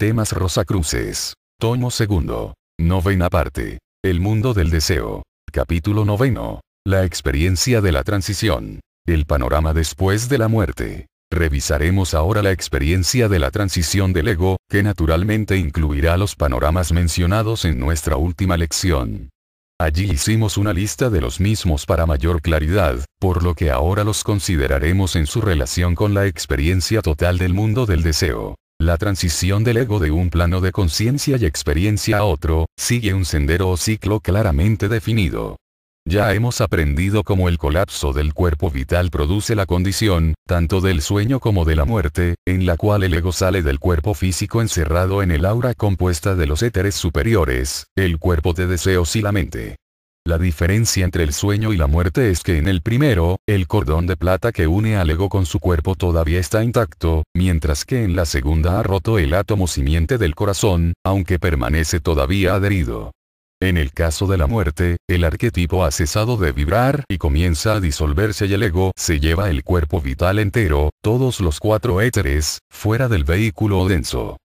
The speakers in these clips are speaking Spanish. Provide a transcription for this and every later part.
Temas Rosacruces. Tomo segundo. Novena parte. El mundo del deseo. Capítulo noveno. La experiencia de la transición. El panorama después de la muerte. Revisaremos ahora la experiencia de la transición del ego, que naturalmente incluirá los panoramas mencionados en nuestra última lección. Allí hicimos una lista de los mismos para mayor claridad, por lo que ahora los consideraremos en su relación con la experiencia total del mundo del deseo. La transición del ego de un plano de conciencia y experiencia a otro, sigue un sendero o ciclo claramente definido. Ya hemos aprendido cómo el colapso del cuerpo vital produce la condición, tanto del sueño como de la muerte, en la cual el ego sale del cuerpo físico encerrado en el aura compuesta de los éteres superiores, el cuerpo de deseos y la mente. La diferencia entre el sueño y la muerte es que en el primero, el cordón de plata que une al ego con su cuerpo todavía está intacto, mientras que en la segunda ha roto el átomo simiente del corazón, aunque permanece todavía adherido. En el caso de la muerte, el arquetipo ha cesado de vibrar y comienza a disolverse y el ego se lleva el cuerpo vital entero, todos los cuatro éteres, fuera del vehículo denso.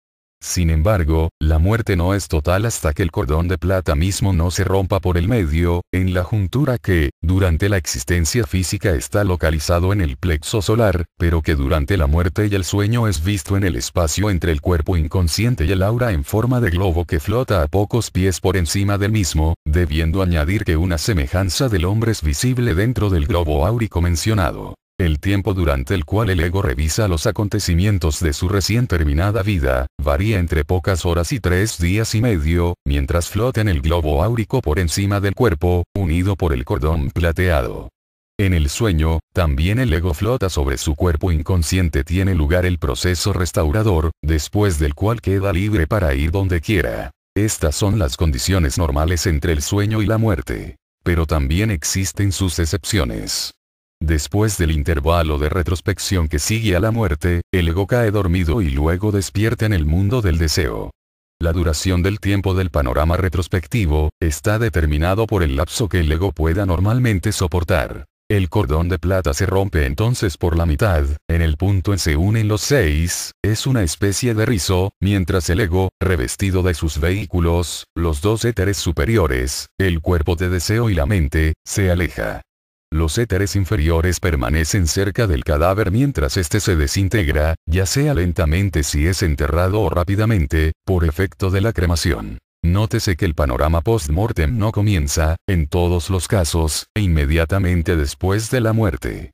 Sin embargo, la muerte no es total hasta que el cordón de plata mismo no se rompa por el medio, en la juntura que, durante la existencia física está localizado en el plexo solar, pero que durante la muerte y el sueño es visto en el espacio entre el cuerpo inconsciente y el aura en forma de globo que flota a pocos pies por encima del mismo, debiendo añadir que una semejanza del hombre es visible dentro del globo áurico mencionado. El tiempo durante el cual el ego revisa los acontecimientos de su recién terminada vida, varía entre pocas horas y 3 días y medio, mientras flota en el globo áurico por encima del cuerpo, unido por el cordón plateado. En el sueño, también el ego flota sobre su cuerpo inconsciente. Tiene lugar el proceso restaurador, después del cual queda libre para ir donde quiera. Estas son las condiciones normales entre el sueño y la muerte. Pero también existen sus excepciones. Después del intervalo de retrospección que sigue a la muerte, el ego cae dormido y luego despierta en el mundo del deseo. La duración del tiempo del panorama retrospectivo está determinado por el lapso que el ego pueda normalmente soportar. El cordón de plata se rompe entonces por la mitad, en el punto en se unen los 6, es una especie de rizo, mientras el ego, revestido de sus vehículos, los dos éteres superiores, el cuerpo de deseo y la mente, se aleja. Los éteres inferiores permanecen cerca del cadáver mientras éste se desintegra, ya sea lentamente si es enterrado o rápidamente, por efecto de la cremación. Nótese que el panorama post-mortem no comienza, en todos los casos, inmediatamente después de la muerte.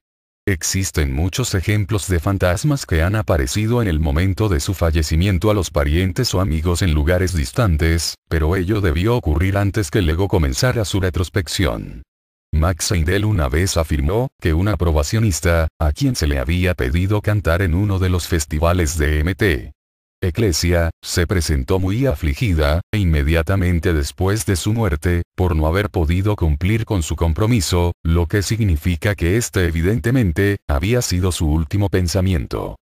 Existen muchos ejemplos de fantasmas que han aparecido en el momento de su fallecimiento a los parientes o amigos en lugares distantes, pero ello debió ocurrir antes que el ego comenzara su retrospección. Max Seidel una vez afirmó que un aprobacionista, a quien se le había pedido cantar en uno de los festivales de Mt. Ecclesia, se presentó muy afligida, e inmediatamente después de su muerte, por no haber podido cumplir con su compromiso, lo que significa que este evidentemente, había sido su último pensamiento.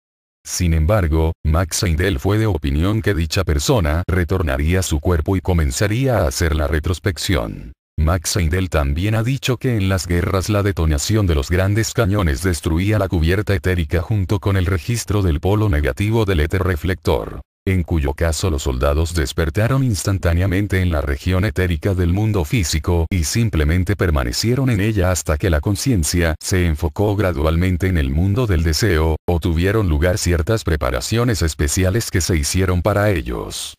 Sin embargo, Max Seidel fue de opinión que dicha persona retornaría a su cuerpo y comenzaría a hacer la retrospección. Max Seidel también ha dicho que en las guerras la detonación de los grandes cañones destruía la cubierta etérica junto con el registro del polo negativo del éter reflector, en cuyo caso los soldados despertaron instantáneamente en la región etérica del mundo físico y simplemente permanecieron en ella hasta que la conciencia se enfocó gradualmente en el mundo del deseo, o tuvieron lugar ciertas preparaciones especiales que se hicieron para ellos.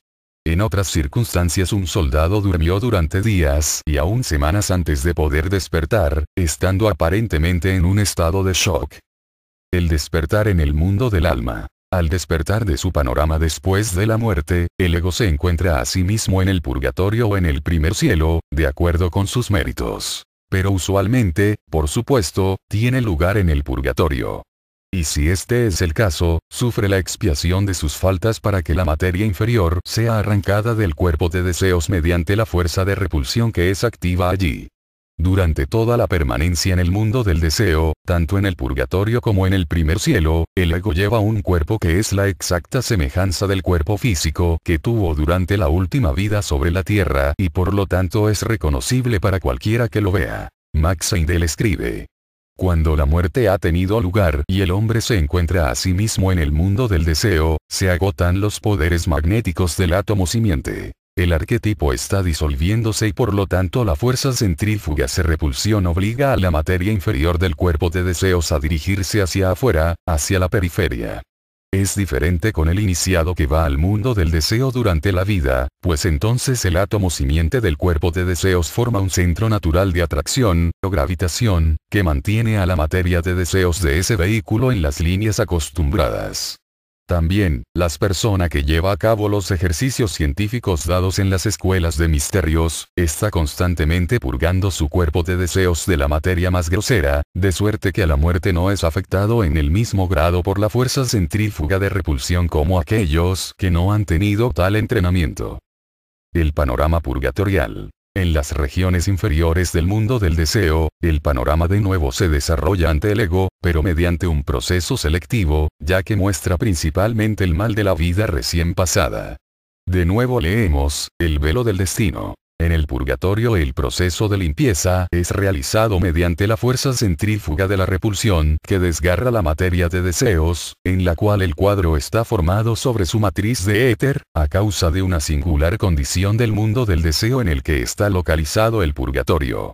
En otras circunstancias un soldado durmió durante días y aún semanas antes de poder despertar, estando aparentemente en un estado de shock. El despertar en el mundo del alma. Al despertar de su panorama después de la muerte, el ego se encuentra a sí mismo en el purgatorio o en el primer cielo, de acuerdo con sus méritos. Pero usualmente, por supuesto, tiene lugar en el purgatorio. Y si este es el caso, sufre la expiación de sus faltas para que la materia inferior sea arrancada del cuerpo de deseos mediante la fuerza de repulsión que es activa allí. Durante toda la permanencia en el mundo del deseo, tanto en el purgatorio como en el primer cielo, el ego lleva un cuerpo que es la exacta semejanza del cuerpo físico que tuvo durante la última vida sobre la tierra y por lo tanto es reconocible para cualquiera que lo vea. Max Seidel escribe: Cuando la muerte ha tenido lugar y el hombre se encuentra a sí mismo en el mundo del deseo, se agotan los poderes magnéticos del átomo simiente. El arquetipo está disolviéndose y por lo tanto la fuerza centrífuga de repulsión obliga a la materia inferior del cuerpo de deseos a dirigirse hacia afuera, hacia la periferia. Es diferente con el iniciado que va al mundo del deseo durante la vida, pues entonces el átomo simiente del cuerpo de deseos forma un centro natural de atracción, o gravitación, que mantiene a la materia de deseos de ese vehículo en las líneas acostumbradas. También, la persona que lleva a cabo los ejercicios científicos dados en las escuelas de misterios, está constantemente purgando su cuerpo de deseos de la materia más grosera, de suerte que a la muerte no es afectado en el mismo grado por la fuerza centrífuga de repulsión como aquellos que no han tenido tal entrenamiento. El panorama purgatorial. En las regiones inferiores del mundo del deseo, el panorama de nuevo se desarrolla ante el ego, pero mediante un proceso selectivo, ya que muestra principalmente el mal de la vida recién pasada. De nuevo leemos, el velo del destino. En el purgatorio el proceso de limpieza es realizado mediante la fuerza centrífuga de la repulsión que desgarra la materia de deseos, en la cual el cuadro está formado sobre su matriz de éter, a causa de una singular condición del mundo del deseo en el que está localizado el purgatorio.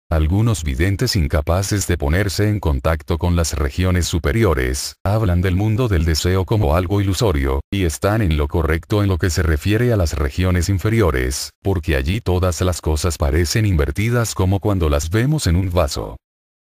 Algunos videntes incapaces de ponerse en contacto con las regiones superiores, hablan del mundo del deseo como algo ilusorio, y están en lo correcto en lo que se refiere a las regiones inferiores, porque allí todas las cosas parecen invertidas como cuando las vemos en un vaso.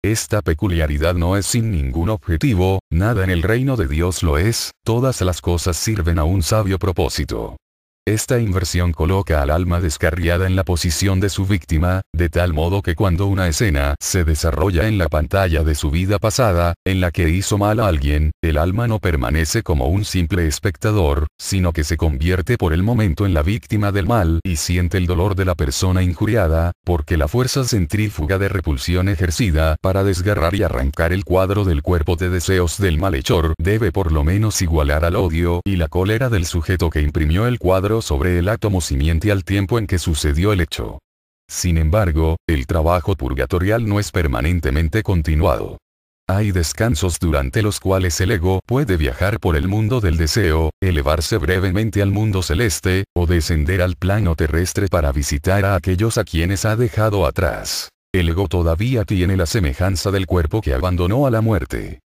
Esta peculiaridad no es sin ningún objetivo, nada en el reino de Dios lo es, todas las cosas sirven a un sabio propósito. Esta inversión coloca al alma descarriada en la posición de su víctima, de tal modo que cuando una escena se desarrolla en la pantalla de su vida pasada, en la que hizo mal a alguien, el alma no permanece como un simple espectador, sino que se convierte por el momento en la víctima del mal y siente el dolor de la persona injuriada, porque la fuerza centrífuga de repulsión ejercida para desgarrar y arrancar el cuadro del cuerpo de deseos del malhechor debe por lo menos igualar al odio y la cólera del sujeto que imprimió el cuadro sobre el átomo simiente al tiempo en que sucedió el hecho. Sin embargo, el trabajo purgatorial no es permanentemente continuado. Hay descansos durante los cuales el ego puede viajar por el mundo del deseo, elevarse brevemente al mundo celeste, o descender al plano terrestre para visitar a aquellos a quienes ha dejado atrás. El ego todavía tiene la semejanza del cuerpo que abandonó a la muerte.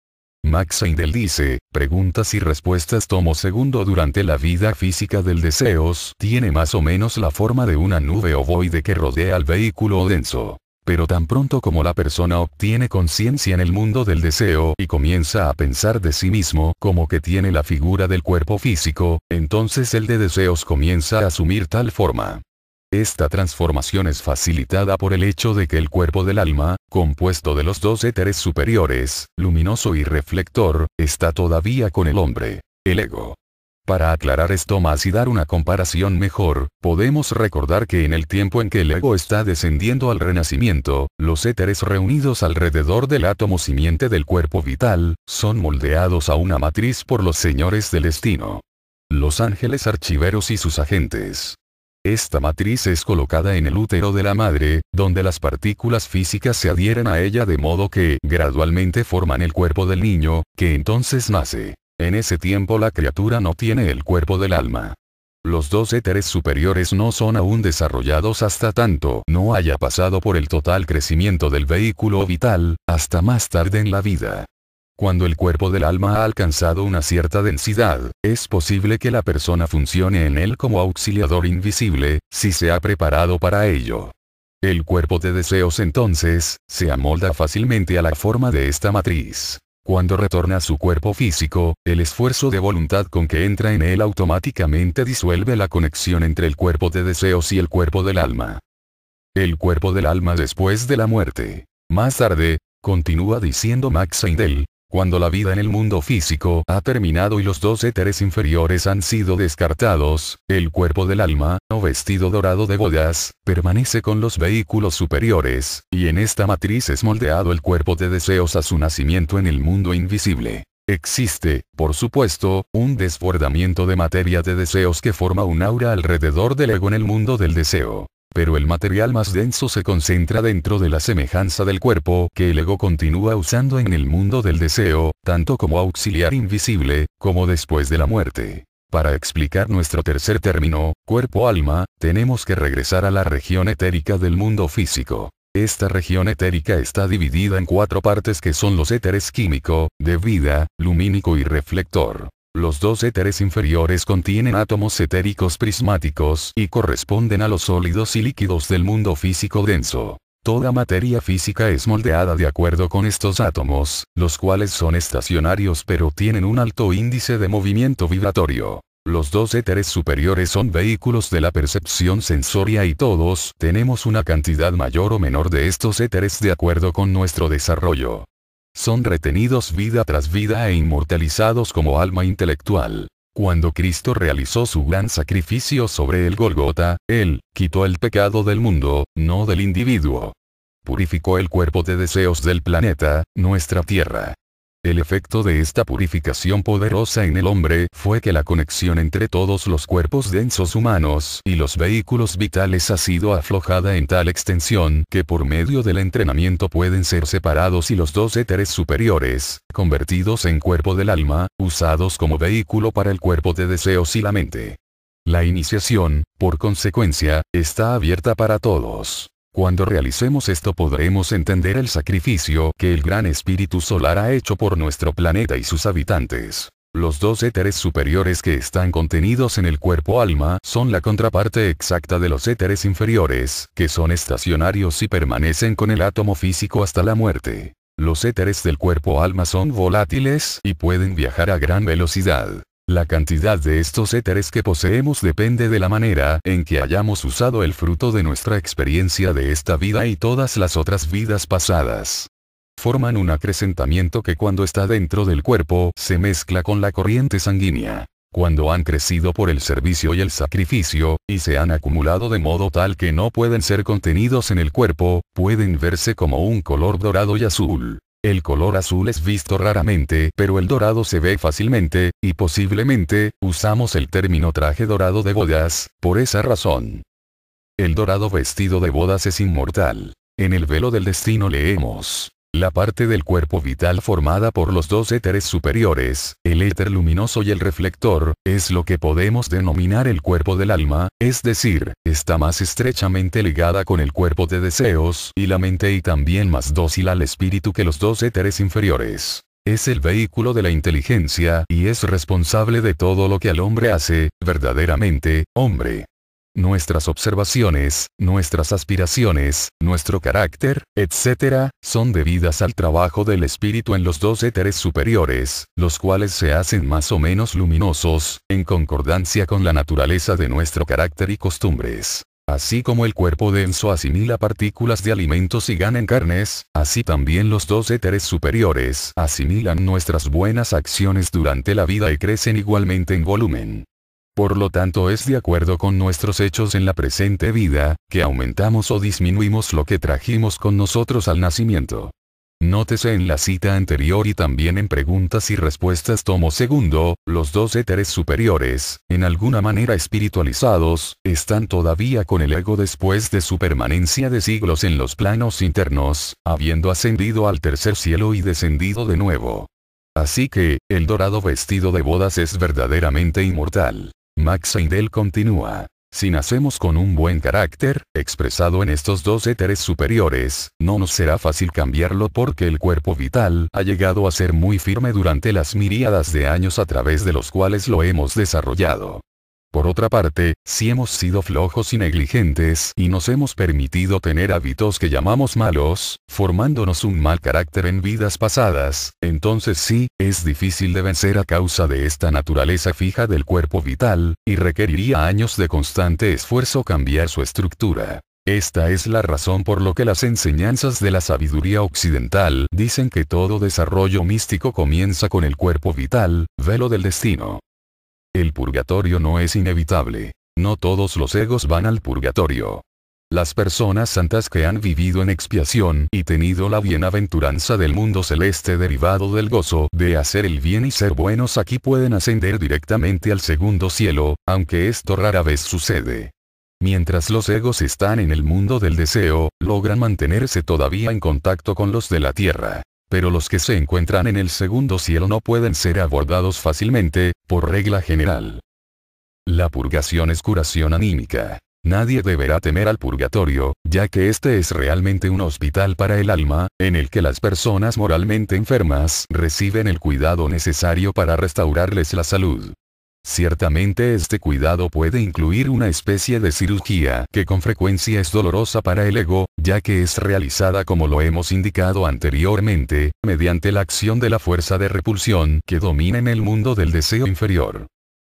Max Seidel dice, preguntas y respuestas tomo segundo. Durante la vida física del deseos tiene más o menos la forma de una nube ovoide que rodea al vehículo denso. Pero tan pronto como la persona obtiene conciencia en el mundo del deseo y comienza a pensar de sí mismo como que tiene la figura del cuerpo físico, entonces el de deseos comienza a asumir tal forma. Esta transformación es facilitada por el hecho de que el cuerpo del alma, compuesto de los dos éteres superiores, luminoso y reflector, está todavía con el hombre, el ego. Para aclarar esto más y dar una comparación mejor, podemos recordar que en el tiempo en que el ego está descendiendo al renacimiento, los éteres reunidos alrededor del átomo simiente del cuerpo vital, son moldeados a una matriz por los señores del destino. Los ángeles archiveros y sus agentes. Esta matriz es colocada en el útero de la madre, donde las partículas físicas se adhieren a ella de modo que gradualmente forman el cuerpo del niño, que entonces nace. En ese tiempo la criatura no tiene el cuerpo del alma. Los dos éteres superiores no son aún desarrollados hasta tanto no haya pasado por el total crecimiento del vehículo vital, hasta más tarde en la vida. Cuando el cuerpo del alma ha alcanzado una cierta densidad, es posible que la persona funcione en él como auxiliador invisible, si se ha preparado para ello. El cuerpo de deseos entonces, se amolda fácilmente a la forma de esta matriz. Cuando retorna a su cuerpo físico, el esfuerzo de voluntad con que entra en él automáticamente disuelve la conexión entre el cuerpo de deseos y el cuerpo del alma. El cuerpo del alma después de la muerte. Más tarde, continúa diciendo Max Seidel, cuando la vida en el mundo físico ha terminado y los dos éteres inferiores han sido descartados, el cuerpo del alma, o vestido dorado de bodas, permanece con los vehículos superiores, y en esta matriz es moldeado el cuerpo de deseos a su nacimiento en el mundo invisible. Existe, por supuesto, un desbordamiento de materia de deseos que forma un aura alrededor del ego en el mundo del deseo. pero el material más denso se concentra dentro de la semejanza del cuerpo que el ego continúa usando en el mundo del deseo, tanto como auxiliar invisible, como después de la muerte. Para explicar nuestro tercer término, cuerpo-alma, tenemos que regresar a la región etérica del mundo físico. Esta región etérica está dividida en 4 partes que son los éteres químico, de vida, lumínico y reflector. Los 2 éteres inferiores contienen átomos etéricos prismáticos y corresponden a los sólidos y líquidos del mundo físico denso. Toda materia física es moldeada de acuerdo con estos átomos, los cuales son estacionarios pero tienen un alto índice de movimiento vibratorio. Los 2 éteres superiores son vehículos de la percepción sensoria y todos tenemos una cantidad mayor o menor de estos éteres de acuerdo con nuestro desarrollo. Son retenidos vida tras vida e inmortalizados como alma intelectual. Cuando Cristo realizó su gran sacrificio sobre el Gólgota, Él quitó el pecado del mundo, no del individuo. Purificó el cuerpo de deseos del planeta, nuestra tierra. El efecto de esta purificación poderosa en el hombre fue que la conexión entre todos los cuerpos densos humanos y los vehículos vitales ha sido aflojada en tal extensión que por medio del entrenamiento pueden ser separados y los 2 éteres superiores, convertidos en cuerpo del alma, usados como vehículo para el cuerpo de deseos y la mente. La iniciación, por consecuencia, está abierta para todos. Cuando realicemos esto podremos entender el sacrificio que el gran espíritu solar ha hecho por nuestro planeta y sus habitantes. Los 2 éteres superiores que están contenidos en el cuerpo alma son la contraparte exacta de los éteres inferiores, que son estacionarios y permanecen con el átomo físico hasta la muerte. Los éteres del cuerpo alma son volátiles y pueden viajar a gran velocidad. La cantidad de estos éteres que poseemos depende de la manera en que hayamos usado el fruto de nuestra experiencia de esta vida y todas las otras vidas pasadas. Forman un acrecentamiento que cuando está dentro del cuerpo se mezcla con la corriente sanguínea. Cuando han crecido por el servicio y el sacrificio, y se han acumulado de modo tal que no pueden ser contenidos en el cuerpo, pueden verse como un color dorado y azul. El color azul es visto raramente, pero el dorado se ve fácilmente, y posiblemente, usamos el término traje dorado de bodas, por esa razón. El dorado vestido de bodas es inmortal. En el velo del destino leemos: la parte del cuerpo vital formada por los 2 éteres superiores, el éter luminoso y el reflector, es lo que podemos denominar el cuerpo del alma, es decir, está más estrechamente ligada con el cuerpo de deseos y la mente y también más dócil al espíritu que los 2 éteres inferiores. Es el vehículo de la inteligencia y es responsable de todo lo que al hombre hace, verdaderamente, hombre. Nuestras observaciones, nuestras aspiraciones, nuestro carácter, etc., son debidas al trabajo del espíritu en los 2 éteres superiores, los cuales se hacen más o menos luminosos, en concordancia con la naturaleza de nuestro carácter y costumbres. Así como el cuerpo denso asimila partículas de alimentos y gana en carnes, así también los 2 éteres superiores asimilan nuestras buenas acciones durante la vida y crecen igualmente en volumen. Por lo tanto es de acuerdo con nuestros hechos en la presente vida, que aumentamos o disminuimos lo que trajimos con nosotros al nacimiento. Nótese en la cita anterior y también en preguntas y respuestas tomo segundo, los 2 éteres superiores, en alguna manera espiritualizados, están todavía con el ego después de su permanencia de siglos en los planos internos, habiendo ascendido al tercer cielo y descendido de nuevo. Así que, el dorado vestido de bodas es verdaderamente inmortal. Max Heindel continúa: si nacemos con un buen carácter, expresado en estos 2 éteres superiores, no nos será fácil cambiarlo porque el cuerpo vital ha llegado a ser muy firme durante las miríadas de años a través de los cuales lo hemos desarrollado. Por otra parte, si hemos sido flojos y negligentes y nos hemos permitido tener hábitos que llamamos malos, formándonos un mal carácter en vidas pasadas, entonces sí, es difícil de vencer a causa de esta naturaleza fija del cuerpo vital, y requeriría años de constante esfuerzo cambiar su estructura. Esta es la razón por lo que las enseñanzas de la sabiduría occidental dicen que todo desarrollo místico comienza con el cuerpo vital, velo del destino. El purgatorio no es inevitable. No todos los egos van al purgatorio. Las personas santas que han vivido en expiación y tenido la bienaventuranza del mundo celeste derivado del gozo de hacer el bien y ser buenos aquí pueden ascender directamente al segundo cielo, aunque esto rara vez sucede. Mientras los egos están en el mundo del deseo, logran mantenerse todavía en contacto con los de la tierra. Pero los que se encuentran en el segundo cielo no pueden ser abordados fácilmente, por regla general. La purgación es curación anímica. Nadie deberá temer al purgatorio, ya que este es realmente un hospital para el alma, en el que las personas moralmente enfermas reciben el cuidado necesario para restaurarles la salud. Ciertamente este cuidado puede incluir una especie de cirugía que con frecuencia es dolorosa para el ego, ya que es realizada como lo hemos indicado anteriormente, mediante la acción de la fuerza de repulsión que domina en el mundo del deseo inferior.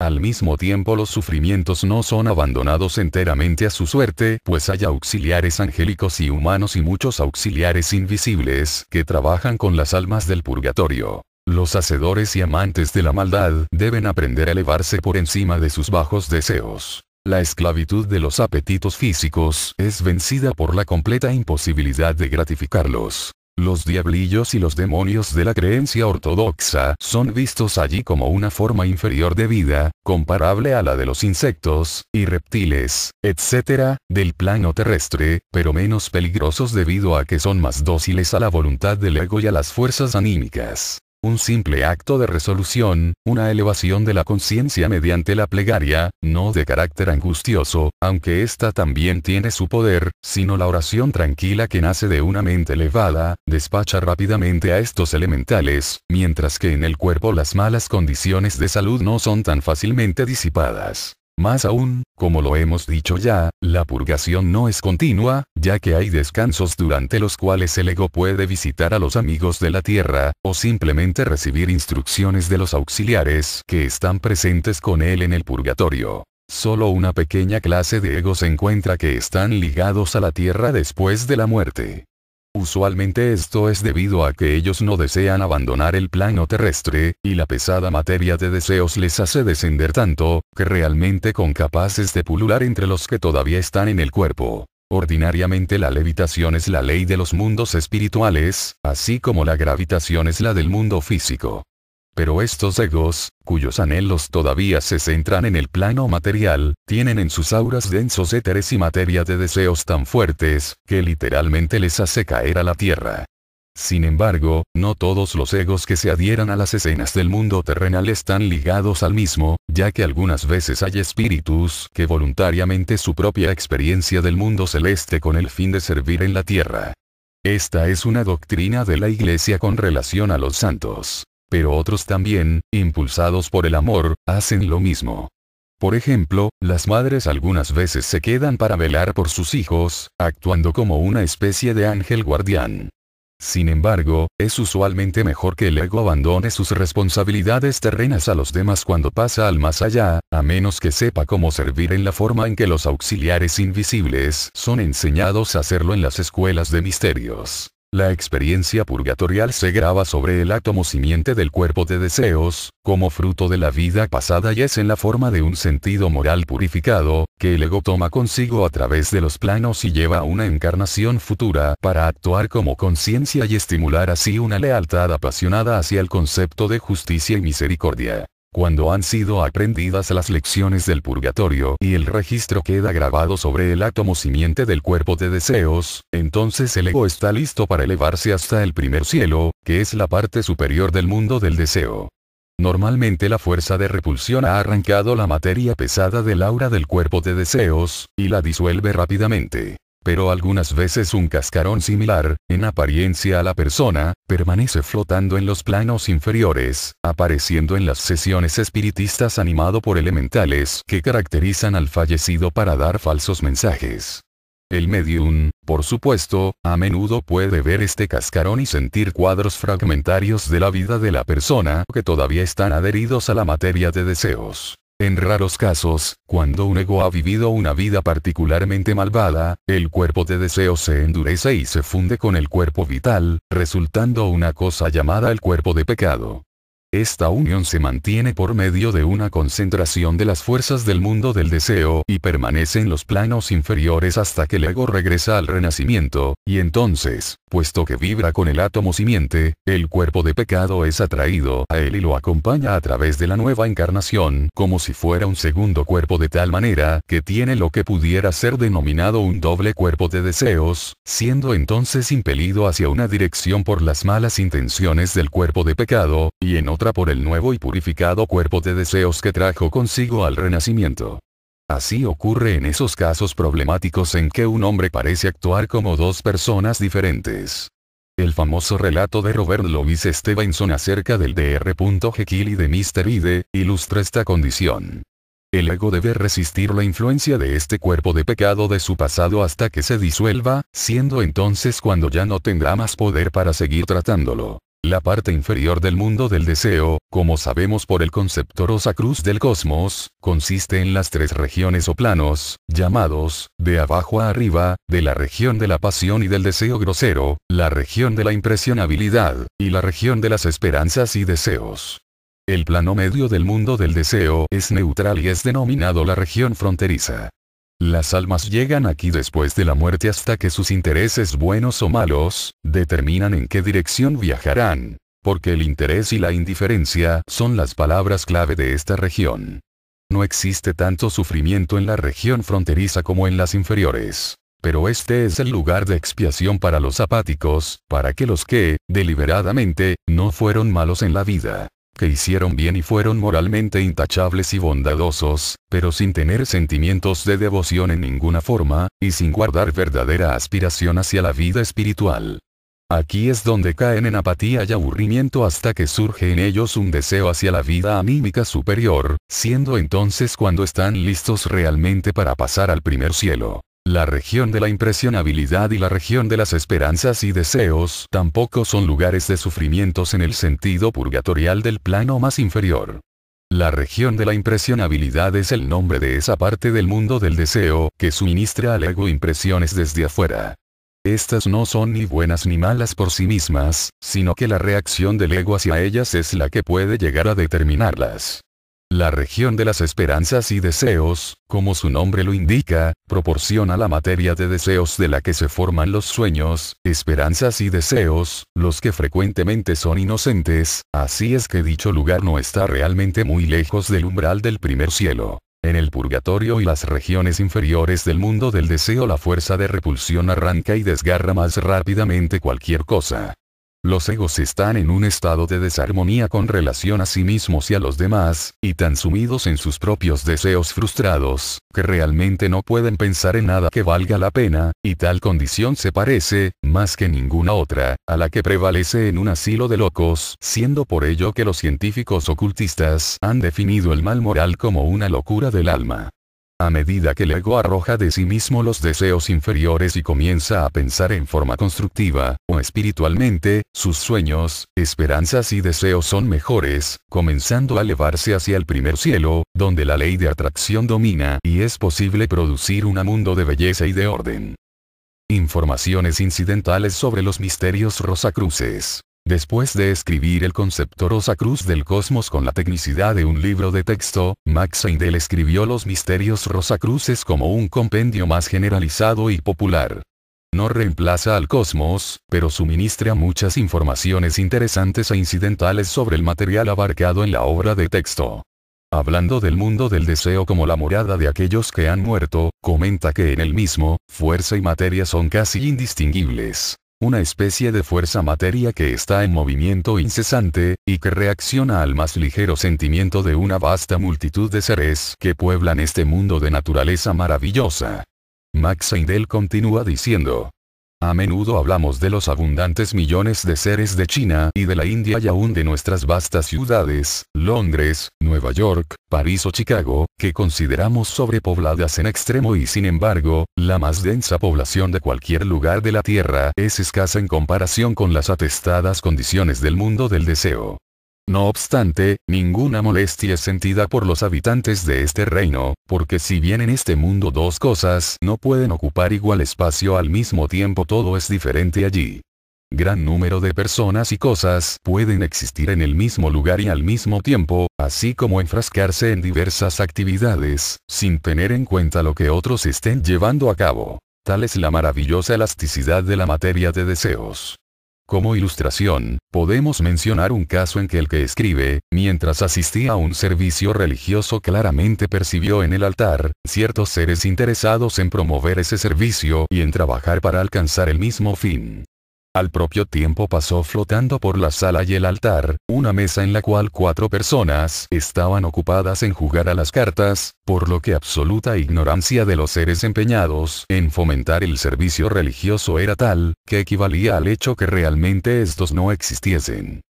Al mismo tiempo los sufrimientos no son abandonados enteramente a su suerte, pues hay auxiliares angélicos y humanos y muchos auxiliares invisibles que trabajan con las almas del purgatorio. Los hacedores y amantes de la maldad deben aprender a elevarse por encima de sus bajos deseos. La esclavitud de los apetitos físicos es vencida por la completa imposibilidad de gratificarlos. Los diablillos y los demonios de la creencia ortodoxa son vistos allí como una forma inferior de vida, comparable a la de los insectos, y reptiles, etc., del plano terrestre, pero menos peligrosos debido a que son más dóciles a la voluntad del ego y a las fuerzas anímicas. Un simple acto de resolución, una elevación de la conciencia mediante la plegaria, no de carácter angustioso, aunque ésta también tiene su poder, sino la oración tranquila que nace de una mente elevada, despacha rápidamente a estos elementales, mientras que en el cuerpo las malas condiciones de salud no son tan fácilmente disipadas. Más aún, como lo hemos dicho ya, la purgación no es continua, ya que hay descansos durante los cuales el ego puede visitar a los amigos de la tierra, o simplemente recibir instrucciones de los auxiliares que están presentes con él en el purgatorio. Solo una pequeña clase de egos se encuentra que están ligados a la tierra después de la muerte. Usualmente esto es debido a que ellos no desean abandonar el plano terrestre, y la pesada materia de deseos les hace descender tanto, que realmente son capaces de pulular entre los que todavía están en el cuerpo. Ordinariamente la levitación es la ley de los mundos espirituales, así como la gravitación es la del mundo físico. Pero estos egos, cuyos anhelos todavía se centran en el plano material, tienen en sus auras densos éteres y materia de deseos tan fuertes, que literalmente les hace caer a la tierra. Sin embargo, no todos los egos que se adhieran a las escenas del mundo terrenal están ligados al mismo, ya que algunas veces hay espíritus que voluntariamente su propia experiencia del mundo celeste con el fin de servir en la tierra. Esta es una doctrina de la Iglesia con relación a los santos. Pero otros también, impulsados por el amor, hacen lo mismo. Por ejemplo, las madres algunas veces se quedan para velar por sus hijos, actuando como una especie de ángel guardián. Sin embargo, es usualmente mejor que el ego abandone sus responsabilidades terrenas a los demás cuando pasa al más allá, a menos que sepa cómo servir en la forma en que los auxiliares invisibles son enseñados a hacerlo en las escuelas de misterios. La experiencia purgatorial se graba sobre el átomo simiente del cuerpo de deseos, como fruto de la vida pasada y es en la forma de un sentido moral purificado, que el ego toma consigo a través de los planos y lleva a una encarnación futura para actuar como conciencia y estimular así una lealtad apasionada hacia el concepto de justicia y misericordia. Cuando han sido aprendidas las lecciones del purgatorio y el registro queda grabado sobre el átomo simiente del cuerpo de deseos, entonces el ego está listo para elevarse hasta el primer cielo, que es la parte superior del mundo del deseo. Normalmente la fuerza de repulsión ha arrancado la materia pesada del aura del cuerpo de deseos, y la disuelve rápidamente. Pero algunas veces un cascarón similar, en apariencia a la persona, permanece flotando en los planos inferiores, apareciendo en las sesiones espiritistas animado por elementales que caracterizan al fallecido para dar falsos mensajes. El medium, por supuesto, a menudo puede ver este cascarón y sentir cuadros fragmentarios de la vida de la persona que todavía están adheridos a la materia de deseos. En raros casos, cuando un ego ha vivido una vida particularmente malvada, el cuerpo de deseo se endurece y se funde con el cuerpo vital, resultando una cosa llamada el cuerpo de pecado. Esta unión se mantiene por medio de una concentración de las fuerzas del mundo del deseo y permanece en los planos inferiores hasta que el ego regresa al renacimiento, y entonces, puesto que vibra con el átomo simiente, el cuerpo de pecado es atraído a él y lo acompaña a través de la nueva encarnación como si fuera un segundo cuerpo, de tal manera que tiene lo que pudiera ser denominado un doble cuerpo de deseos, siendo entonces impelido hacia una dirección por las malas intenciones del cuerpo de pecado, y en otra por el nuevo y purificado cuerpo de deseos que trajo consigo al renacimiento. Así ocurre en esos casos problemáticos en que un hombre parece actuar como dos personas diferentes. El famoso relato de Robert Louis Stevenson acerca del Dr. Jekyll y de Mr. Hyde ilustra esta condición. El ego debe resistir la influencia de este cuerpo de pecado de su pasado hasta que se disuelva, siendo entonces cuando ya no tendrá más poder para seguir tratándolo. La parte inferior del mundo del deseo, como sabemos por el concepto Rosacruz del cosmos, consiste en las tres regiones o planos, llamados, de abajo a arriba, de la región de la pasión y del deseo grosero, la región de la impresionabilidad, y la región de las esperanzas y deseos. El plano medio del mundo del deseo es neutral y es denominado la región fronteriza. Las almas llegan aquí después de la muerte hasta que sus intereses buenos o malos, determinan en qué dirección viajarán, porque el interés y la indiferencia son las palabras clave de esta región. No existe tanto sufrimiento en la región fronteriza como en las inferiores. Pero este es el lugar de expiación para los apáticos, para que los que, deliberadamente, no fueron malos en la vida, que hicieron bien y fueron moralmente intachables y bondadosos, pero sin tener sentimientos de devoción en ninguna forma, y sin guardar verdadera aspiración hacia la vida espiritual. Aquí es donde caen en apatía y aburrimiento hasta que surge en ellos un deseo hacia la vida anímica superior, siendo entonces cuando están listos realmente para pasar al primer cielo. La región de la impresionabilidad y la región de las esperanzas y deseos tampoco son lugares de sufrimientos en el sentido purgatorial del plano más inferior. La región de la impresionabilidad es el nombre de esa parte del mundo del deseo que suministra al ego impresiones desde afuera. Estas no son ni buenas ni malas por sí mismas, sino que la reacción del ego hacia ellas es la que puede llegar a determinarlas. La región de las esperanzas y deseos, como su nombre lo indica, proporciona la materia de deseos de la que se forman los sueños, esperanzas y deseos, los que frecuentemente son inocentes, así es que dicho lugar no está realmente muy lejos del umbral del primer cielo. En el purgatorio y las regiones inferiores del mundo del deseo la fuerza de repulsión arranca y desgarra más rápidamente cualquier cosa. Los egos están en un estado de desarmonía con relación a sí mismos y a los demás, y tan sumidos en sus propios deseos frustrados, que realmente no pueden pensar en nada que valga la pena, y tal condición se parece, más que ninguna otra, a la que prevalece en un asilo de locos, siendo por ello que los científicos ocultistas han definido el mal moral como una locura del alma. A medida que el ego arroja de sí mismo los deseos inferiores y comienza a pensar en forma constructiva, o espiritualmente, sus sueños, esperanzas y deseos son mejores, comenzando a elevarse hacia el primer cielo, donde la ley de atracción domina y es posible producir un mundo de belleza y de orden. Informaciones incidentales sobre los misterios rosacruces. Después de escribir el concepto Rosacruz del cosmos con la tecnicidad de un libro de texto, Max Heindel escribió los misterios rosacruces como un compendio más generalizado y popular. No reemplaza al cosmos, pero suministra muchas informaciones interesantes e incidentales sobre el material abarcado en la obra de texto. Hablando del mundo del deseo como la morada de aquellos que han muerto, comenta que en el mismo, fuerza y materia son casi indistinguibles. Una especie de fuerza-materia que está en movimiento incesante, y que reacciona al más ligero sentimiento de una vasta multitud de seres que pueblan este mundo de naturaleza maravillosa. Max Heindel continúa diciendo: a menudo hablamos de los abundantes millones de seres de China y de la India y aún de nuestras vastas ciudades, Londres, Nueva York, París o Chicago, que consideramos sobrepobladas en extremo y sin embargo, la más densa población de cualquier lugar de la Tierra es escasa en comparación con las atestadas condiciones del mundo del deseo. No obstante, ninguna molestia es sentida por los habitantes de este reino, porque si bien en este mundo dos cosas no pueden ocupar igual espacio al mismo tiempo, todo es diferente allí. Gran número de personas y cosas pueden existir en el mismo lugar y al mismo tiempo, así como enfrascarse en diversas actividades, sin tener en cuenta lo que otros estén llevando a cabo. Tal es la maravillosa elasticidad de la materia de deseos. Como ilustración, podemos mencionar un caso en que el que escribe, mientras asistía a un servicio religioso, claramente percibió en el altar ciertos seres interesados en promover ese servicio y en trabajar para alcanzar el mismo fin. Al propio tiempo pasó flotando por la sala y el altar, una mesa en la cual 4 personas estaban ocupadas en jugar a las cartas, por lo que absoluta ignorancia de los seres empeñados en fomentar el servicio religioso era tal, que equivalía al hecho que realmente estos no existiesen.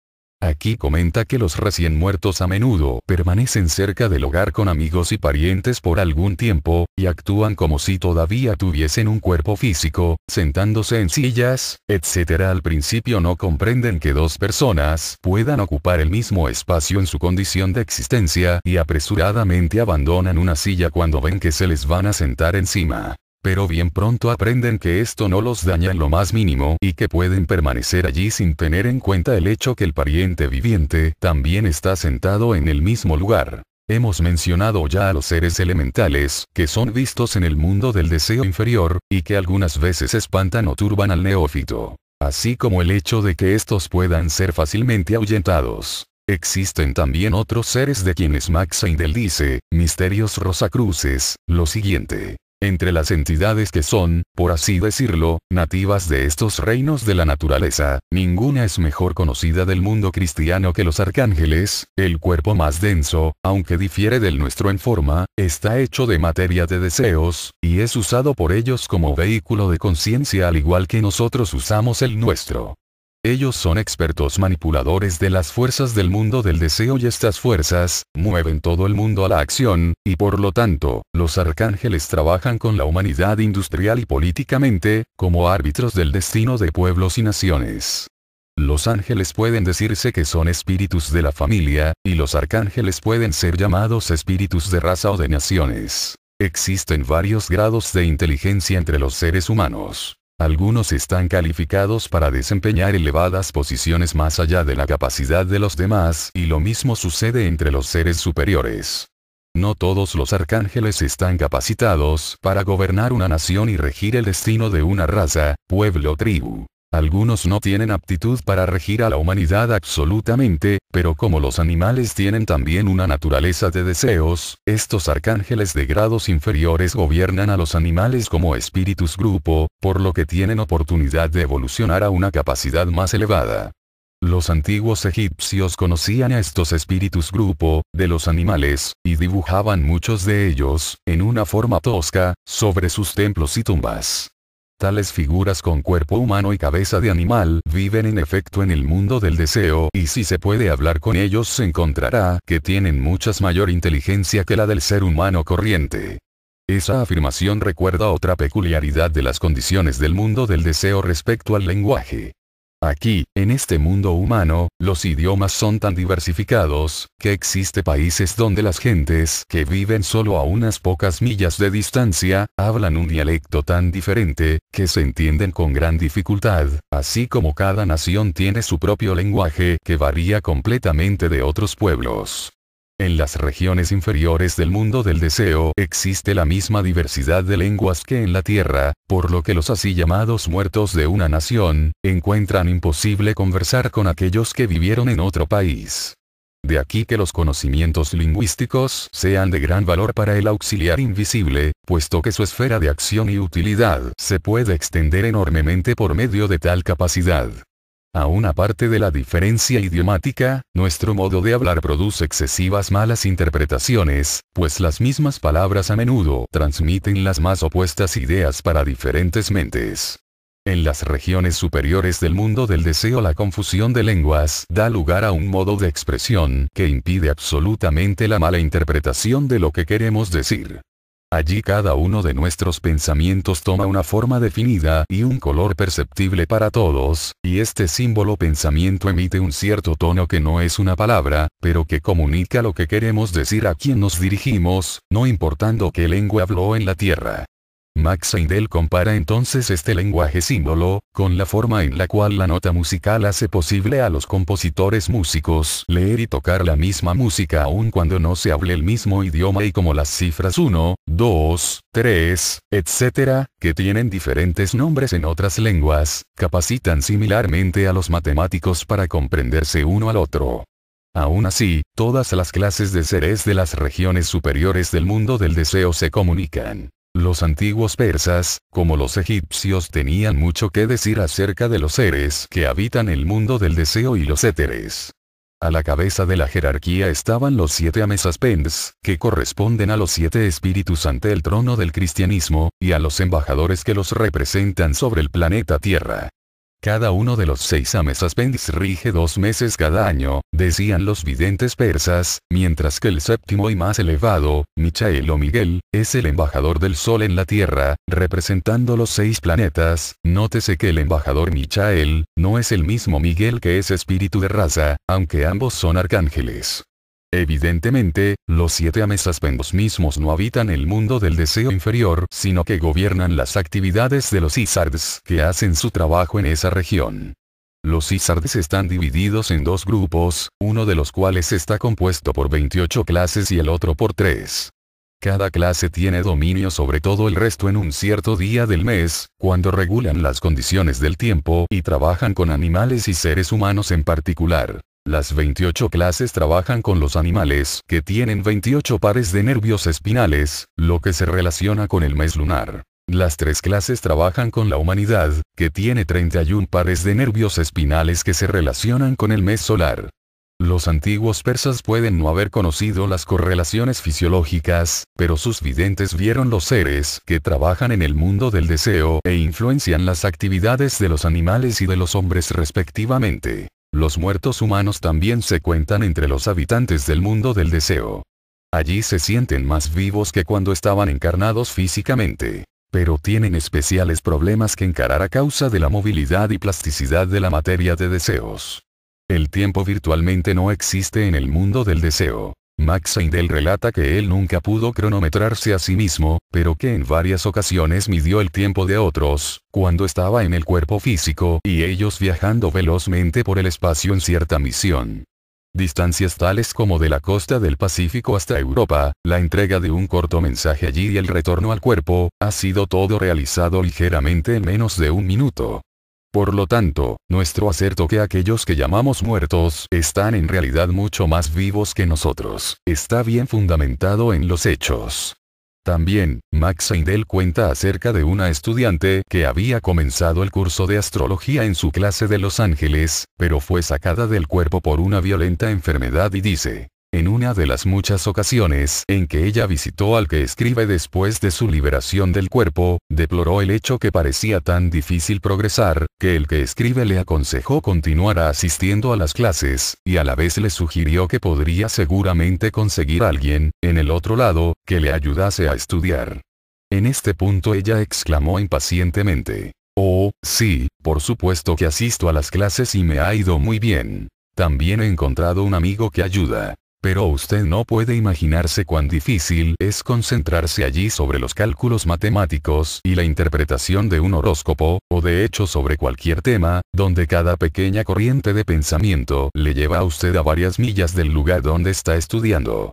Aquí comenta que los recién muertos a menudo permanecen cerca del hogar con amigos y parientes por algún tiempo, y actúan como si todavía tuviesen un cuerpo físico, sentándose en sillas, etc. Al principio no comprenden que 2 personas puedan ocupar el mismo espacio en su condición de existencia y apresuradamente abandonan una silla cuando ven que se les van a sentar encima. Pero bien pronto aprenden que esto no los daña en lo más mínimo y que pueden permanecer allí sin tener en cuenta el hecho que el pariente viviente también está sentado en el mismo lugar. Hemos mencionado ya a los seres elementales, que son vistos en el mundo del deseo inferior, y que algunas veces espantan o turban al neófito. Así como el hecho de que estos puedan ser fácilmente ahuyentados. Existen también otros seres de quienes Max Heindel dice, misterios rosacruces, lo siguiente. Entre las entidades que son, por así decirlo, nativas de estos reinos de la naturaleza, ninguna es mejor conocida del mundo cristiano que los arcángeles. El cuerpo más denso, aunque difiere del nuestro en forma, está hecho de materia de deseos, y es usado por ellos como vehículo de conciencia al igual que nosotros usamos el nuestro. Ellos son expertos manipuladores de las fuerzas del mundo del deseo y estas fuerzas mueven todo el mundo a la acción, y por lo tanto, los arcángeles trabajan con la humanidad industrial y políticamente, como árbitros del destino de pueblos y naciones. Los ángeles pueden decirse que son espíritus de la familia, y los arcángeles pueden ser llamados espíritus de raza o de naciones. Existen varios grados de inteligencia entre los seres humanos. Algunos están calificados para desempeñar elevadas posiciones más allá de la capacidad de los demás, y lo mismo sucede entre los seres superiores. No todos los arcángeles están capacitados para gobernar una nación y regir el destino de una raza, pueblo o tribu. Algunos no tienen aptitud para regir a la humanidad absolutamente, pero como los animales tienen también una naturaleza de deseos, estos arcángeles de grados inferiores gobiernan a los animales como espíritus grupo, por lo que tienen oportunidad de evolucionar a una capacidad más elevada. Los antiguos egipcios conocían a estos espíritus grupo, de los animales, y dibujaban muchos de ellos, en una forma tosca, sobre sus templos y tumbas. Tales figuras con cuerpo humano y cabeza de animal viven en efecto en el mundo del deseo y si se puede hablar con ellos se encontrará que tienen muchas mayor inteligencia que la del ser humano corriente. Esa afirmación recuerda otra peculiaridad de las condiciones del mundo del deseo respecto al lenguaje. Aquí, en este mundo humano, los idiomas son tan diversificados, que existe países donde las gentes que viven solo a unas pocas millas de distancia, hablan un dialecto tan diferente, que se entienden con gran dificultad, así como cada nación tiene su propio lenguaje que varía completamente de otros pueblos. En las regiones inferiores del mundo del deseo existe la misma diversidad de lenguas que en la tierra, por lo que los así llamados muertos de una nación, encuentran imposible conversar con aquellos que vivieron en otro país. De aquí que los conocimientos lingüísticos sean de gran valor para el auxiliar invisible, puesto que su esfera de acción y utilidad se puede extender enormemente por medio de tal capacidad. Aún aparte de la diferencia idiomática, nuestro modo de hablar produce excesivas malas interpretaciones, pues las mismas palabras a menudo transmiten las más opuestas ideas para diferentes mentes. En las regiones superiores del mundo del deseo la confusión de lenguas da lugar a un modo de expresión que impide absolutamente la mala interpretación de lo que queremos decir. Allí cada uno de nuestros pensamientos toma una forma definida y un color perceptible para todos, y este símbolo pensamiento emite un cierto tono que no es una palabra, pero que comunica lo que queremos decir a quien nos dirigimos, no importando qué lengua habló en la tierra. Max Heindel compara entonces este lenguaje símbolo, con la forma en la cual la nota musical hace posible a los compositores músicos leer y tocar la misma música aun cuando no se hable el mismo idioma, y como las cifras 1, 2, 3, etc., que tienen diferentes nombres en otras lenguas, capacitan similarmente a los matemáticos para comprenderse uno al otro. Aún así, todas las clases de seres de las regiones superiores del mundo del deseo se comunican. Los antiguos persas, como los egipcios, tenían mucho que decir acerca de los seres que habitan el mundo del deseo y los éteres. A la cabeza de la jerarquía estaban los 7 Amesaspends, que corresponden a los 7 espíritus ante el trono del cristianismo, y a los embajadores que los representan sobre el planeta Tierra. Cada uno de los 6 Amesaspends rige 2 meses cada año, decían los videntes persas, mientras que el séptimo y más elevado, Michael o Miguel, es el embajador del Sol en la Tierra, representando los 6 planetas. Nótese que el embajador Michael no es el mismo Miguel que es espíritu de raza, aunque ambos son arcángeles. Evidentemente, los 7 Amesaspendos mismos no habitan el mundo del deseo inferior, sino que gobiernan las actividades de los Isards que hacen su trabajo en esa región. Los Isards están divididos en 2 grupos, uno de los cuales está compuesto por 28 clases y el otro por 3. Cada clase tiene dominio sobre todo el resto en un cierto día del mes, cuando regulan las condiciones del tiempo y trabajan con animales y seres humanos en particular. Las 28 clases trabajan con los animales, que tienen 28 pares de nervios espinales, lo que se relaciona con el mes lunar. Las 3 clases trabajan con la humanidad, que tiene 31 pares de nervios espinales que se relacionan con el mes solar. Los antiguos persas pueden no haber conocido las correlaciones fisiológicas, pero sus videntes vieron los seres que trabajan en el mundo del deseo e influencian las actividades de los animales y de los hombres respectivamente. Los muertos humanos también se cuentan entre los habitantes del mundo del deseo. Allí se sienten más vivos que cuando estaban encarnados físicamente, pero tienen especiales problemas que encarar a causa de la movilidad y plasticidad de la materia de deseos. El tiempo virtualmente no existe en el mundo del deseo. Max Heindel relata que él nunca pudo cronometrarse a sí mismo, pero que en varias ocasiones midió el tiempo de otros, cuando estaba en el cuerpo físico y ellos viajando velozmente por el espacio en cierta misión. Distancias tales como de la costa del Pacífico hasta Europa, la entrega de un corto mensaje allí y el retorno al cuerpo, ha sido todo realizado ligeramente en menos de 1 minuto. Por lo tanto, nuestro acerto que aquellos que llamamos muertos están en realidad mucho más vivos que nosotros, está bien fundamentado en los hechos. También, Max Heindel cuenta acerca de una estudiante que había comenzado el curso de astrología en su clase de Los Ángeles, pero fue sacada del cuerpo por una violenta enfermedad y dice: en una de las muchas ocasiones en que ella visitó al que escribe después de su liberación del cuerpo, deploró el hecho que parecía tan difícil progresar, que el que escribe le aconsejó continuar asistiendo a las clases, y a la vez le sugirió que podría seguramente conseguir a alguien, en el otro lado, que le ayudase a estudiar. En este punto ella exclamó impacientemente: «Oh, sí, por supuesto que asisto a las clases y me ha ido muy bien. También he encontrado un amigo que ayuda. Pero usted no puede imaginarse cuán difícil es concentrarse allí sobre los cálculos matemáticos y la interpretación de un horóscopo, o de hecho sobre cualquier tema, donde cada pequeña corriente de pensamiento le lleva a usted a varias millas del lugar donde está estudiando.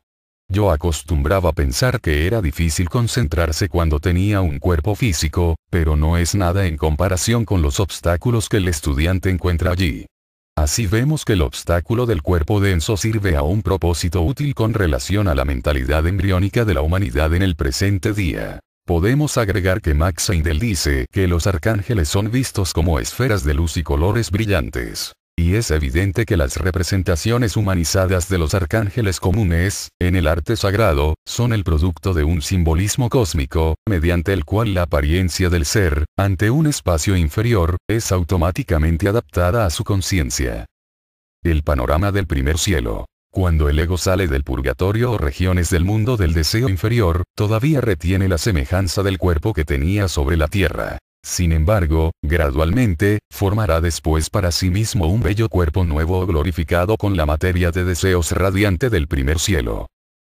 Yo acostumbraba pensar que era difícil concentrarse cuando tenía un cuerpo físico, pero no es nada en comparación con los obstáculos que el estudiante encuentra allí». Así vemos que el obstáculo del cuerpo denso sirve a un propósito útil con relación a la mentalidad embriónica de la humanidad en el presente día. Podemos agregar que Max Heindel dice que los arcángeles son vistos como esferas de luz y colores brillantes. Y es evidente que las representaciones humanizadas de los arcángeles comunes, en el arte sagrado, son el producto de un simbolismo cósmico, mediante el cual la apariencia del ser, ante un espacio inferior, es automáticamente adaptada a su conciencia. El panorama del primer cielo. Cuando el ego sale del purgatorio o regiones del mundo del deseo inferior, todavía retiene la semejanza del cuerpo que tenía sobre la tierra. Sin embargo, gradualmente, formará después para sí mismo un bello cuerpo nuevo glorificado con la materia de deseos radiante del primer cielo.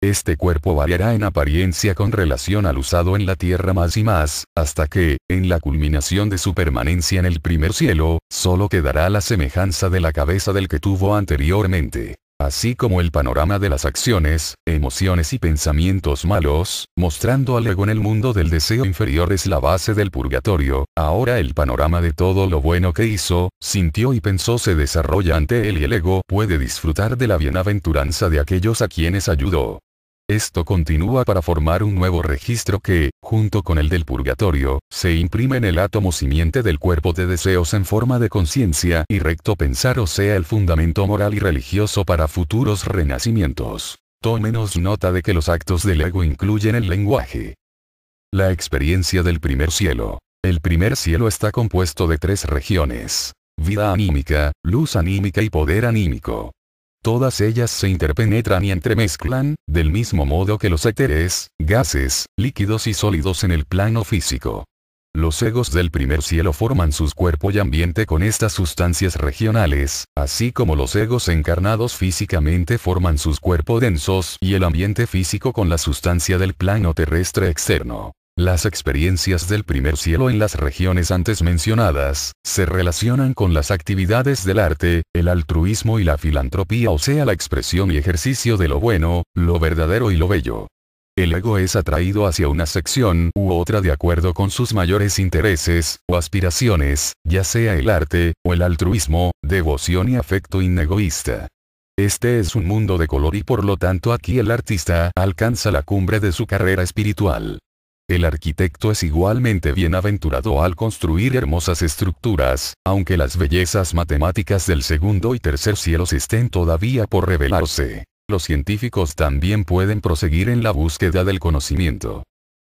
Este cuerpo variará en apariencia con relación al usado en la tierra más y más, hasta que, en la culminación de su permanencia en el primer cielo, solo quedará la semejanza de la cabeza del que tuvo anteriormente. Así como el panorama de las acciones, emociones y pensamientos malos, mostrando al ego en el mundo del deseo inferior es la base del purgatorio, ahora el panorama de todo lo bueno que hizo, sintió y pensó se desarrolla ante él y el ego puede disfrutar de la bienaventuranza de aquellos a quienes ayudó. Esto continúa para formar un nuevo registro que, junto con el del purgatorio, se imprime en el átomo simiente del cuerpo de deseos en forma de conciencia y recto pensar o sea el fundamento moral y religioso para futuros renacimientos. Tómenos nota de que los actos del ego incluyen el lenguaje. La experiencia del primer cielo. El primer cielo está compuesto de 3 regiones: vida anímica, luz anímica y poder anímico. Todas ellas se interpenetran y entremezclan, del mismo modo que los éteres, gases, líquidos y sólidos en el plano físico. Los egos del primer cielo forman sus cuerpo y ambiente con estas sustancias regionales, así como los egos encarnados físicamente forman sus cuerpos densos y el ambiente físico con la sustancia del plano terrestre externo. Las experiencias del primer cielo en las regiones antes mencionadas, se relacionan con las actividades del arte, el altruismo y la filantropía o sea la expresión y ejercicio de lo bueno, lo verdadero y lo bello. El ego es atraído hacia una sección u otra de acuerdo con sus mayores intereses, o aspiraciones, ya sea el arte, o el altruismo, devoción y afecto inegoísta. Este es un mundo de color y por lo tanto aquí el artista alcanza la cumbre de su carrera espiritual. El arquitecto es igualmente bienaventurado al construir hermosas estructuras, aunque las bellezas matemáticas del segundo y tercer cielos estén todavía por revelarse. Los científicos también pueden proseguir en la búsqueda del conocimiento.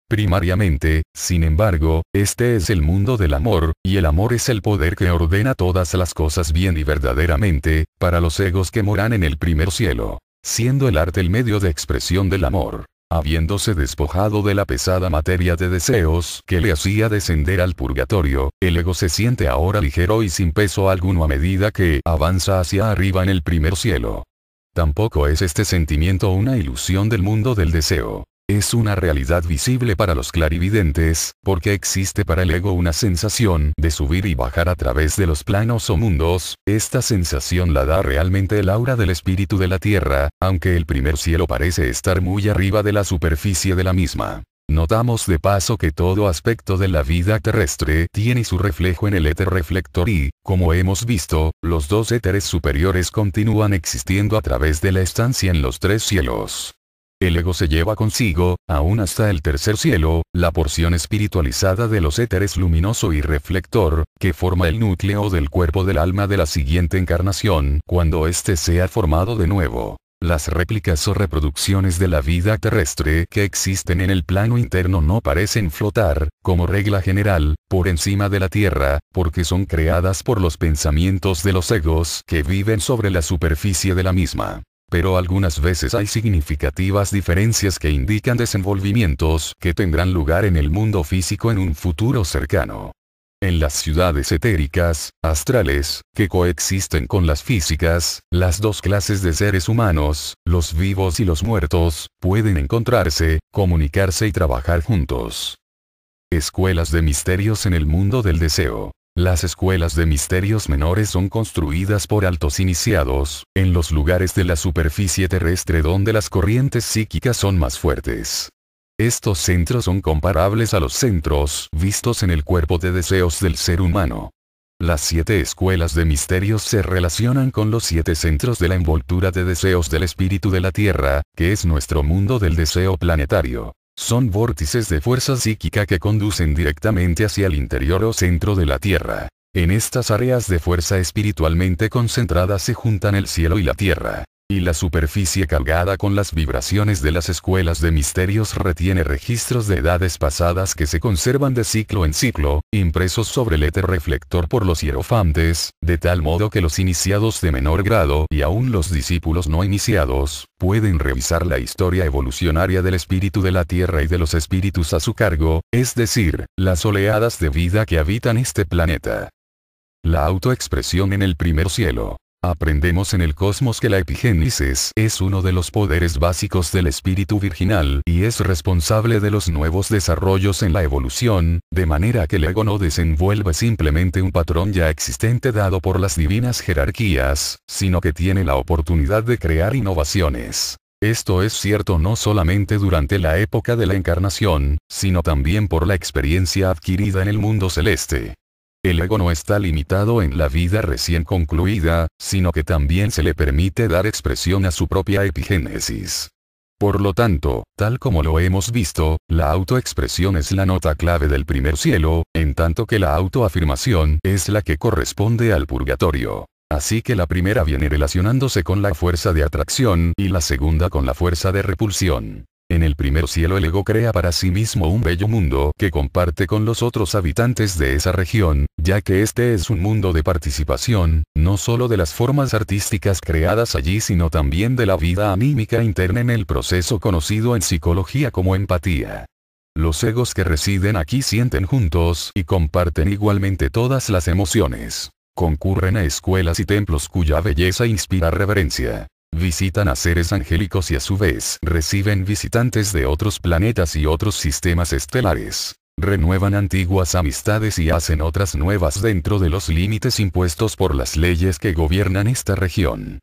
Primariamente, sin embargo, este es el mundo del amor, y el amor es el poder que ordena todas las cosas bien y verdaderamente, para los egos que moran en el primer cielo, siendo el arte el medio de expresión del amor. Habiéndose despojado de la pesada materia de deseos que le hacía descender al purgatorio, el ego se siente ahora ligero y sin peso alguno a medida que avanza hacia arriba en el primer cielo. Tampoco es este sentimiento una ilusión del mundo del deseo. Es una realidad visible para los clarividentes, porque existe para el ego una sensación de subir y bajar a través de los planos o mundos, esta sensación la da realmente el aura del espíritu de la tierra, aunque el primer cielo parece estar muy arriba de la superficie de la misma. Notamos de paso que todo aspecto de la vida terrestre tiene su reflejo en el éter reflector y, como hemos visto, los 2 éteres superiores continúan existiendo a través de la estancia en los 3 cielos. El ego se lleva consigo, aún hasta el tercer cielo, la porción espiritualizada de los éteres luminoso y reflector, que forma el núcleo del cuerpo del alma de la siguiente encarnación, cuando éste sea formado de nuevo. Las réplicas o reproducciones de la vida terrestre que existen en el plano interno no parecen flotar, como regla general, por encima de la tierra, porque son creadas por los pensamientos de los egos que viven sobre la superficie de la misma. Pero algunas veces hay significativas diferencias que indican desenvolvimientos que tendrán lugar en el mundo físico en un futuro cercano. En las ciudades etéricas, astrales, que coexisten con las físicas, las 2 clases de seres humanos, los vivos y los muertos, pueden encontrarse, comunicarse y trabajar juntos. Escuelas de misterios en el mundo del deseo. Las escuelas de misterios menores son construidas por altos iniciados, en los lugares de la superficie terrestre donde las corrientes psíquicas son más fuertes. Estos centros son comparables a los centros vistos en el cuerpo de deseos del ser humano. Las 7 escuelas de misterios se relacionan con los 7 centros de la envoltura de deseos del espíritu de la Tierra, que es nuestro mundo del deseo planetario. Son vórtices de fuerza psíquica que conducen directamente hacia el interior o centro de la Tierra. En estas áreas de fuerza espiritualmente concentradas se juntan el cielo y la tierra. Y la superficie cargada con las vibraciones de las escuelas de misterios retiene registros de edades pasadas que se conservan de ciclo en ciclo, impresos sobre el éter reflector por los hierofantes, de tal modo que los iniciados de menor grado y aún los discípulos no iniciados, pueden revisar la historia evolucionaria del espíritu de la tierra y de los espíritus a su cargo, es decir, las oleadas de vida que habitan este planeta. La autoexpresión en el primer cielo. Aprendemos en el cosmos que la epigénesis es uno de los poderes básicos del espíritu virginal y es responsable de los nuevos desarrollos en la evolución, de manera que el ego no desenvuelve simplemente un patrón ya existente dado por las divinas jerarquías, sino que tiene la oportunidad de crear innovaciones. Esto es cierto no solamente durante la época de la encarnación, sino también por la experiencia adquirida en el mundo celeste. El ego no está limitado en la vida recién concluida, sino que también se le permite dar expresión a su propia epigénesis. Por lo tanto, tal como lo hemos visto, la autoexpresión es la nota clave del primer cielo, en tanto que la autoafirmación es la que corresponde al purgatorio. Así que la primera viene relacionándose con la fuerza de atracción y la segunda con la fuerza de repulsión. En el primer cielo el ego crea para sí mismo un bello mundo que comparte con los otros habitantes de esa región, ya que este es un mundo de participación, no solo de las formas artísticas creadas allí sino también de la vida anímica interna en el proceso conocido en psicología como empatía. Los egos que residen aquí sienten juntos y comparten igualmente todas las emociones. Concurren a escuelas y templos cuya belleza inspira reverencia. Visitan a seres angélicos y a su vez reciben visitantes de otros planetas y otros sistemas estelares. Renuevan antiguas amistades y hacen otras nuevas dentro de los límites impuestos por las leyes que gobiernan esta región.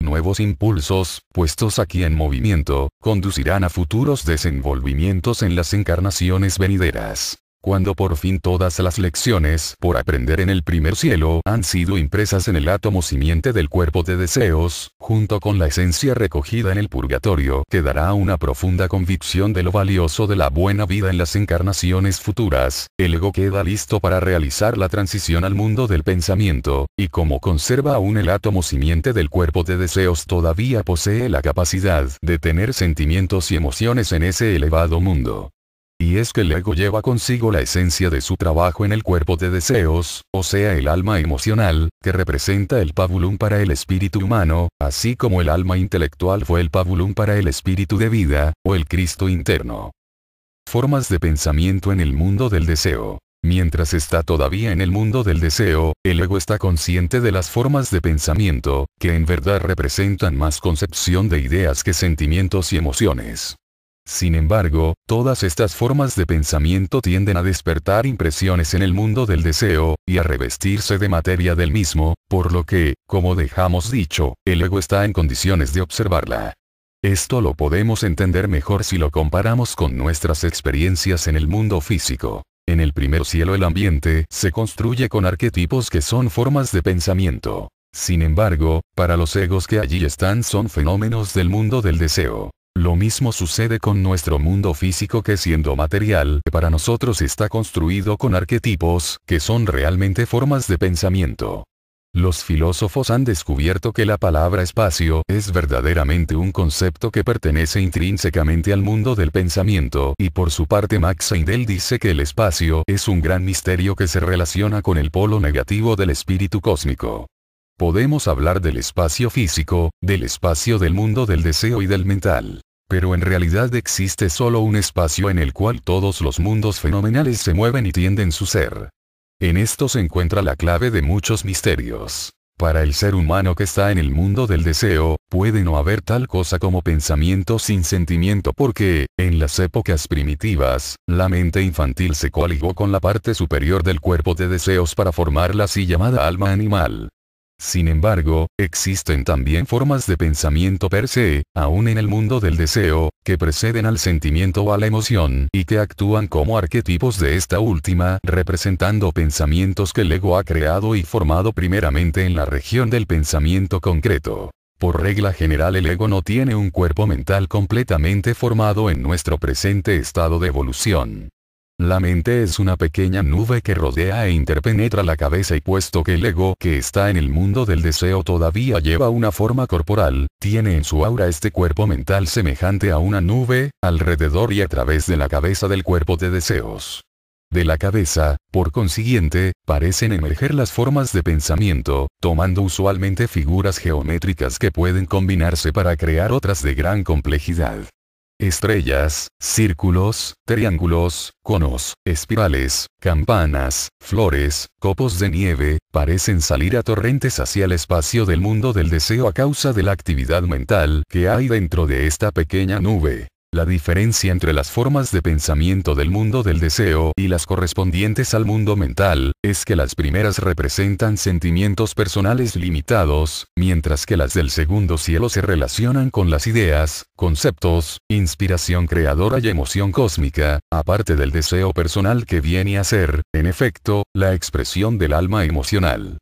Nuevos impulsos, puestos aquí en movimiento, conducirán a futuros desenvolvimientos en las encarnaciones venideras. Cuando por fin todas las lecciones por aprender en el primer cielo han sido impresas en el átomo simiente del cuerpo de deseos, junto con la esencia recogida en el purgatorio, quedará una profunda convicción de lo valioso de la buena vida en las encarnaciones futuras. El ego queda listo para realizar la transición al mundo del pensamiento, y como conserva aún el átomo simiente del cuerpo de deseos todavía posee la capacidad de tener sentimientos y emociones en ese elevado mundo. Y es que el ego lleva consigo la esencia de su trabajo en el cuerpo de deseos, o sea el alma emocional, que representa el pabulum para el espíritu humano, así como el alma intelectual fue el pabulum para el espíritu de vida, o el Cristo interno. Formas de pensamiento en el mundo del deseo. Mientras está todavía en el mundo del deseo, el ego está consciente de las formas de pensamiento, que en verdad representan más concepción de ideas que sentimientos y emociones. Sin embargo, todas estas formas de pensamiento tienden a despertar impresiones en el mundo del deseo, y a revestirse de materia del mismo, por lo que, como dejamos dicho, el ego está en condiciones de observarla. Esto lo podemos entender mejor si lo comparamos con nuestras experiencias en el mundo físico. En el primer cielo el ambiente se construye con arquetipos que son formas de pensamiento. Sin embargo, para los egos que allí están son fenómenos del mundo del deseo. Lo mismo sucede con nuestro mundo físico que siendo material, para nosotros está construido con arquetipos, que son realmente formas de pensamiento. Los filósofos han descubierto que la palabra espacio es verdaderamente un concepto que pertenece intrínsecamente al mundo del pensamiento, y por su parte Max Seidel dice que el espacio es un gran misterio que se relaciona con el polo negativo del espíritu cósmico. Podemos hablar del espacio físico, del espacio del mundo del deseo y del mental. Pero en realidad existe solo un espacio en el cual todos los mundos fenomenales se mueven y tienden su ser. En esto se encuentra la clave de muchos misterios. Para el ser humano que está en el mundo del deseo, puede no haber tal cosa como pensamiento sin sentimiento porque, en las épocas primitivas, la mente infantil se coaligó con la parte superior del cuerpo de deseos para formar la así llamada alma animal. Sin embargo, existen también formas de pensamiento per se, aún en el mundo del deseo, que preceden al sentimiento o a la emoción y que actúan como arquetipos de esta última, representando pensamientos que el ego ha creado y formado primeramente en la región del pensamiento concreto. Por regla general el ego no tiene un cuerpo mental completamente formado en nuestro presente estado de evolución. La mente es una pequeña nube que rodea e interpenetra la cabeza y puesto que el ego que está en el mundo del deseo todavía lleva una forma corporal, tiene en su aura este cuerpo mental semejante a una nube, alrededor y a través de la cabeza del cuerpo de deseos. De la cabeza, por consiguiente, parecen emerger las formas de pensamiento, tomando usualmente figuras geométricas que pueden combinarse para crear otras de gran complejidad. Estrellas, círculos, triángulos, conos, espirales, campanas, flores, copos de nieve, parecen salir a torrentes hacia el espacio del mundo del deseo a causa de la actividad mental que hay dentro de esta pequeña nube. La diferencia entre las formas de pensamiento del mundo del deseo y las correspondientes al mundo mental, es que las primeras representan sentimientos personales limitados, mientras que las del segundo cielo se relacionan con las ideas, conceptos, inspiración creadora y emoción cósmica, aparte del deseo personal que viene a ser, en efecto, la expresión del alma emocional.